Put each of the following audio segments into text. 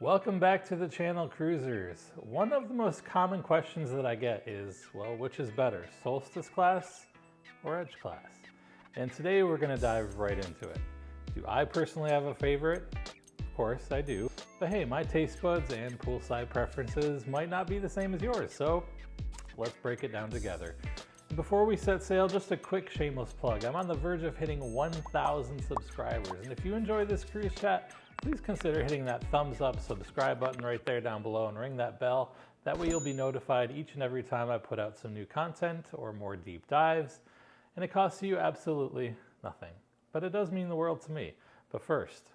Welcome back to the channel, cruisers. One of the most common questions that I get is, well, which is better, Solstice class or Edge class? And today we're going to dive right into it. Do I personally have a favorite? Of course I do. But hey, my taste buds and poolside preferences might not be the same as yours, so let's break it down together. Before we set sail, just a quick shameless plug. I'm on the verge of hitting 1,000 subscribers, and if you enjoy this cruise chat, please consider hitting that thumbs up, subscribe button right there down below and ring that bell. That way you'll be notified each and every time I put out some new content or more deep dives. And it costs you absolutely nothing, but it does mean the world to me. But first,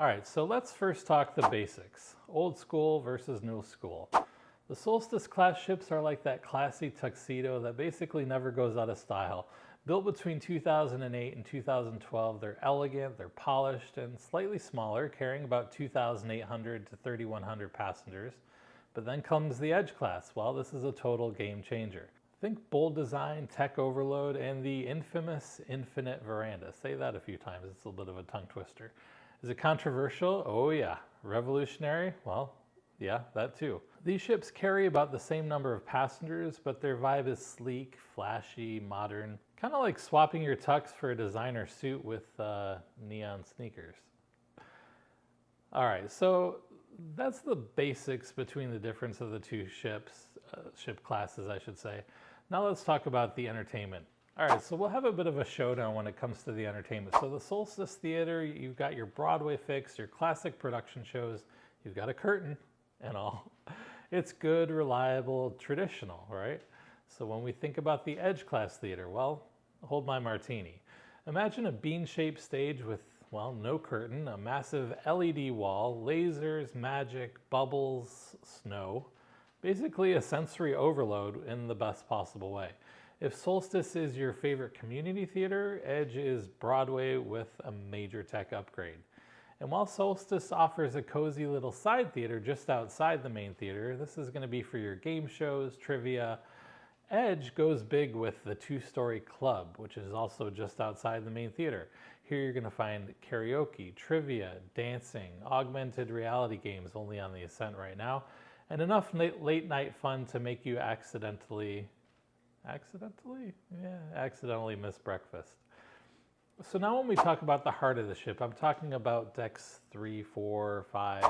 all right, so let's first talk the basics. Old school versus new school. The Solstice class ships are like that classy tuxedo that basically never goes out of style. Built between 2008 and 2012, they're elegant, they're polished, and slightly smaller, carrying about 2,800 to 3,100 passengers. But then comes the Edge class. Well, this is a total game changer. Think bold design, tech overload, and the infamous infinite veranda. Say that a few times, it's a little bit of a tongue twister. Is it controversial? Oh yeah. Revolutionary? Well, yeah, that too. These ships carry about the same number of passengers, but their vibe is sleek, flashy, modern. Kind of like swapping your tux for a designer suit with neon sneakers. All right, so that's the basics between the difference of the two ships, ship classes, I should say. Now let's talk about the entertainment. All right, so we'll have a bit of a showdown when it comes to the entertainment. So the Solstice Theater, you've got your Broadway fix, your classic production shows, you've got a curtain and all. It's good, reliable, traditional, right? So when we think about the Edge class theater, well, hold my martini. Imagine a bean-shaped stage with, well, no curtain, a massive LED wall, lasers, magic, bubbles, snow. Basically a sensory overload in the best possible way. If Solstice is your favorite community theater, Edge is Broadway with a major tech upgrade. And while Solstice offers a cozy little side theater just outside the main theater, this is going to be for your game shows, trivia. Edge goes big with the two-story club, which is also just outside the main theater. Here you're going to find karaoke, trivia, dancing, augmented reality games only on the Ascent right now, and enough late night fun to make you accidentally miss breakfast. So now when we talk about the heart of the ship, I'm talking about decks 3, 4, 5,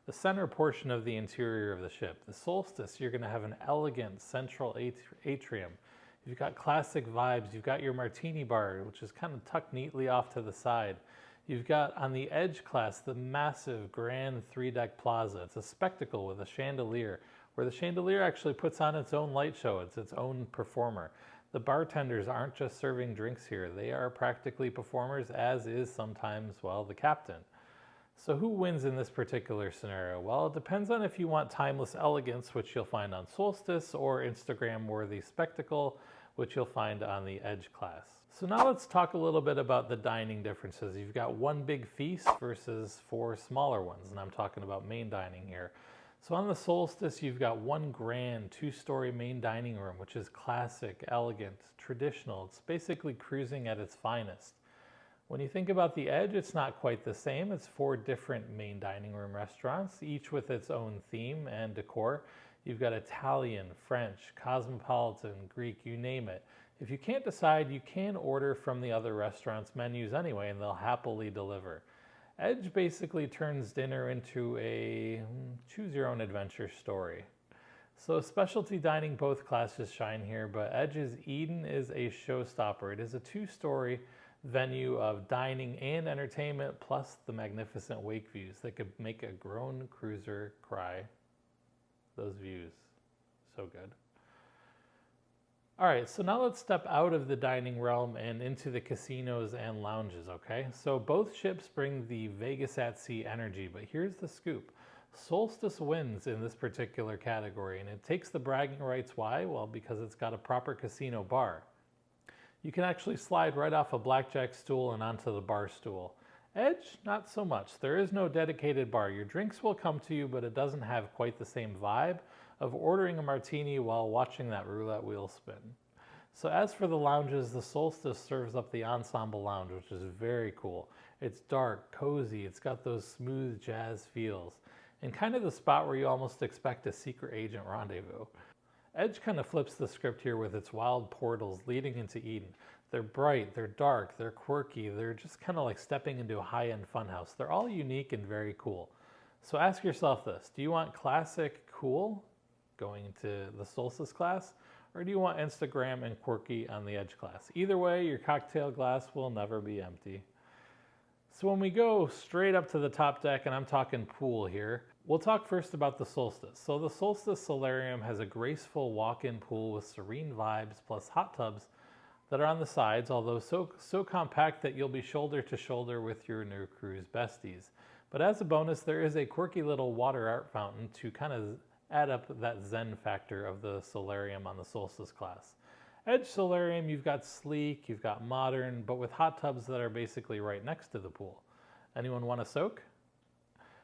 the center portion of the interior of the ship. The Solstice, you're going to have an elegant central atrium. You've got classic vibes. You've got your martini bar, which is kind of tucked neatly off to the side. You've got on the Edge class the massive grand 3-deck plaza. It's a spectacle with a chandelier, where the chandelier actually puts on its own light show. It's its own performer. The bartenders aren't just serving drinks here. They are practically performers, as is sometimes, well, the captain. So who wins in this particular scenario? Well, it depends on if you want timeless elegance, which you'll find on Solstice, or Instagram-worthy spectacle, which you'll find on the Edge class. So now let's talk a little bit about the dining differences. You've got one big feast versus 4 smaller ones, and I'm talking about main dining here. So on the Solstice, you've got one grand 2-story main dining room, which is classic, elegant, traditional. It's basically cruising at its finest. When you think about the Edge, it's not quite the same. It's 4 different main dining room restaurants, each with its own theme and decor. You've got Italian, French, cosmopolitan, Greek, you name it. If you can't decide, you can order from the other restaurants' menus anyway, and they'll happily deliver. Edge basically turns dinner into a choose-your-own-adventure story. So specialty dining, both classes shine here, but Edge's Eden is a showstopper. It is a 2-story venue of dining and entertainment, plus the magnificent wake views that could make a grown cruiser cry. Those views, so good. All right, so now let's step out of the dining realm and into the casinos and lounges, okay? So both ships bring the Vegas at sea energy, but here's the scoop. Solstice wins in this particular category, and it takes the bragging rights. Why? Well, because it's got a proper casino bar. You can actually slide right off a blackjack stool and onto the bar stool. Edge, not so much. There is no dedicated bar. Your drinks will come to you, but it doesn't have quite the same vibe of ordering a martini while watching that roulette wheel spin. So as for the lounges, the Solstice serves up the ensemble lounge, which is very cool. It's dark, cozy, it's got those smooth jazz feels, and kind of the spot where you almost expect a secret agent rendezvous. Edge kind of flips the script here with its wild portals leading into Eden. They're bright, they're dark, they're quirky, they're just kind of like stepping into a high-end funhouse. They're all unique and very cool. So ask yourself this, do you want classic cool going into the Solstice class, or do you want Instagram and quirky on the Edge class? Either way, your cocktail glass will never be empty. So when we go straight up to the top deck, and I'm talking pool here, we'll talk first about the Solstice. So the Solstice Solarium has a graceful walk-in pool with serene vibes plus hot tubs that are on the sides, although so compact that you'll be shoulder to shoulder with your new cruise besties. But as a bonus, there is a quirky little water art fountain to kind of add up that zen factor of the Solarium on the Solstice class. Edge Solarium, you've got sleek, you've got modern, but with hot tubs that are basically right next to the pool. Anyone want to soak?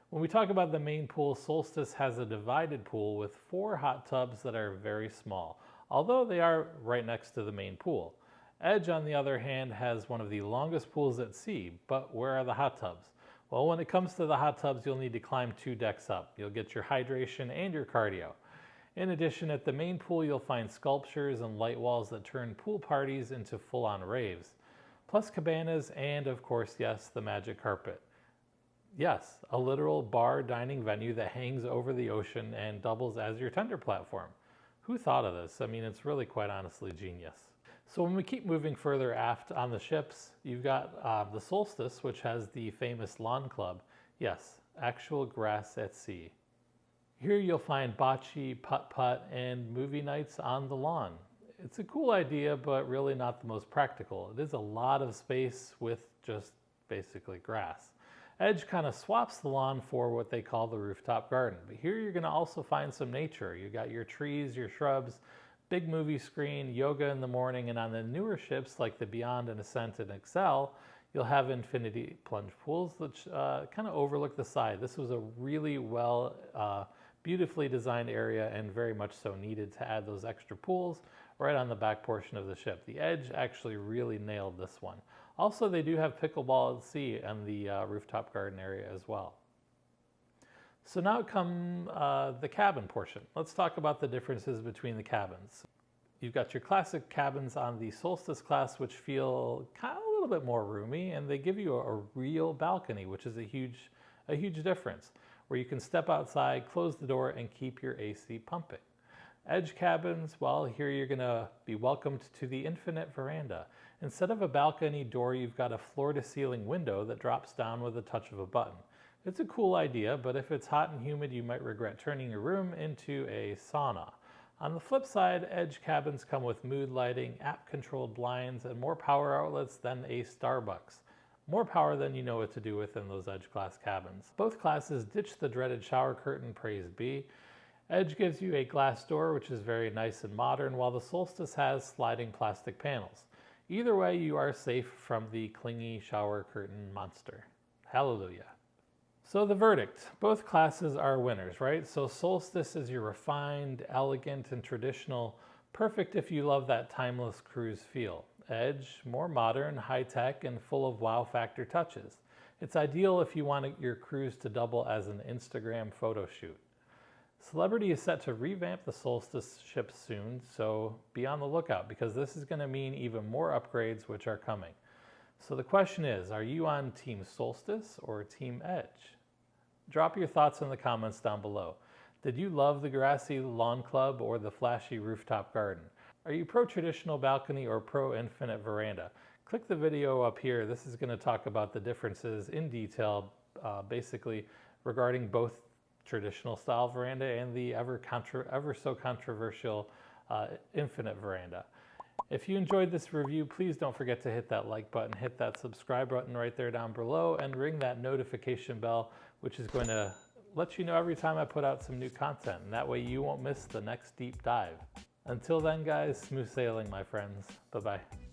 When we talk about the main pool, Solstice has a divided pool with 4 hot tubs that are very small, although they are right next to the main pool. Edge, on the other hand, has one of the longest pools at sea, but where are the hot tubs? Well, when it comes to the hot tubs, you'll need to climb 2 decks up. You'll get your hydration and your cardio. In addition, at the main pool, you'll find sculptures and light walls that turn pool parties into full-on raves, plus cabanas and, of course, yes, the magic carpet. Yes, a literal bar dining venue that hangs over the ocean and doubles as your tender platform. Who thought of this? I mean, it's really quite honestly genius. So when we keep moving further aft on the ships, you've got the Solstice, which has the famous lawn club. Yes, actual grass at sea. Here you'll find bocce, putt-putt, and movie nights on the lawn. It's a cool idea, but really not the most practical. It is a lot of space with just basically grass. Edge kind of swaps the lawn for what they call the rooftop garden. But here you're going to also find some nature. You've got your trees, your shrubs, big movie screen, yoga in the morning, and on the newer ships like the Beyond and Ascent and Excel, you'll have infinity plunge pools which kind of overlook the side. This was a really beautifully designed area and very much so needed to add those extra pools right on the back portion of the ship. The Edge actually really nailed this one. Also, they do have pickleball at sea and the rooftop garden area as well. So now come the cabin portion. Let's talk about the differences between the cabins. You've got your classic cabins on the Solstice class, which feel kind of a little bit more roomy, and they give you a real balcony, which is a huge difference, where you can step outside, close the door, and keep your AC pumping. Edge cabins, well, here you're going to be welcomed to the infinite veranda. Instead of a balcony door, you've got a floor-to-ceiling window that drops down with a touch of a button. It's a cool idea, but if it's hot and humid, you might regret turning your room into a sauna. On the flip side, Edge cabins come with mood lighting, app-controlled blinds, and more power outlets than a Starbucks. More power than you know what to do with in those Edge class cabins. Both classes ditch the dreaded shower curtain, praise be. Edge gives you a glass door, which is very nice and modern, while the Solstice has sliding plastic panels. Either way, you are safe from the clingy shower curtain monster. Hallelujah. So the verdict, both classes are winners, right? So Solstice is your refined, elegant, and traditional, perfect if you love that timeless cruise feel. Edge, more modern, high-tech, and full of wow factor touches. It's ideal if you want your cruise to double as an Instagram photo shoot. Celebrity is set to revamp the Solstice ship soon, so be on the lookout because this is going to mean even more upgrades which are coming. So the question is, are you on Team Solstice or Team Edge? Drop your thoughts in the comments down below. Did you love the grassy lawn club or the flashy rooftop garden? Are you pro-traditional balcony or pro-infinite veranda? Click the video up here. This is going to talk about the differences in detail, basically regarding both traditional style veranda and the ever so controversial infinite veranda. If you enjoyed this review, please don't forget to hit that like button, hit that subscribe button right there down below, and ring that notification bell, which is going to let you know every time I put out some new content, and that way you won't miss the next deep dive. Until then, guys, smooth sailing, my friends. Bye-bye.